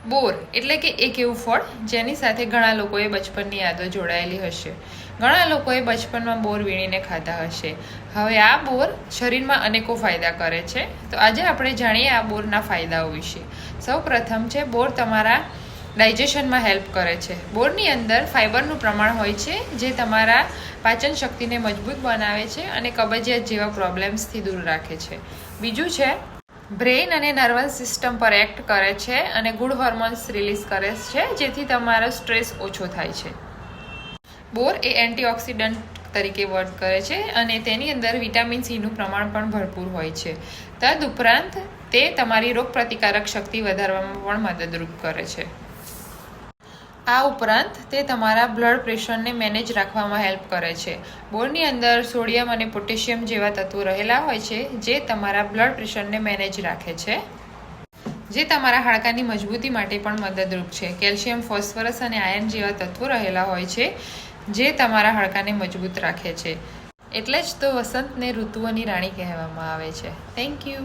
બોર એટલે કે એક એવું ફળ જેની સાથે ઘણા લોકોએ બચપનની યાદો જોડાયેલી હશે. ઘણા લોકોએ બચપનમાં બોર વીણીને ખાધા હશે. હવે આ બોર શરીરમાં અનેકો ફાયદા કરે છે. તો આજે આપણે જાણીએ આ બોરના ફાયદાઓ વિશે. સૌ પ્રથમ છે બોર તમારા ડાયજેશનમાં હેલ્પ કરે છે. બોરની અંદર ફાઇબરનું પ્રમાણ હોય છે જે તમારા પાચન શક્તિને મજબૂત બનાવે છે અને કબજિયાત જેવા પ્રોબ્લેમ્સથી દૂર રાખે છે. બીજું છે બ્રેઇન અને નર્વસ સિસ્ટમ પર એક્ટ કરે છે અને ગુડ હોર્મોન્સ રિલીઝ કરે છે જેથી તમારો સ્ટ્રેસ ઓછો થાય છે. બોર એ એન્ટીઓક્સિડન્ટ તરીકે વર્ક કરે છે અને તેની અંદર વિટામિન સીનું પ્રમાણ પણ ભરપૂર હોય છે. તદુપરાંત તે તમારી રોગપ્રતિકારક શક્તિ વધારવામાં પણ મદદરૂપ કરે છે. આ ઉપરાંત તે તમારા બ્લડ પ્રેશરને મેનેજ રાખવામાં હેલ્પ કરે છે. બોરની અંદર સોડિયમ અને પોટેશિયમ જેવા તત્વો રહેલા હોય છે જે તમારા બ્લડ પ્રેશરને મેનેજ રાખે છે, જે તમારા હાડકાની મજબૂતી માટે પણ મદદરૂપ છે. કેલ્શિયમ, ફોસ્ફરસ અને આયર્ન જેવા તત્વો રહેલા હોય છે જે તમારા હાડકાને મજબૂત રાખે છે. એટલે જ તો વસંતને ઋતુઓની રાણી કહેવામાં આવે છે. Thank you.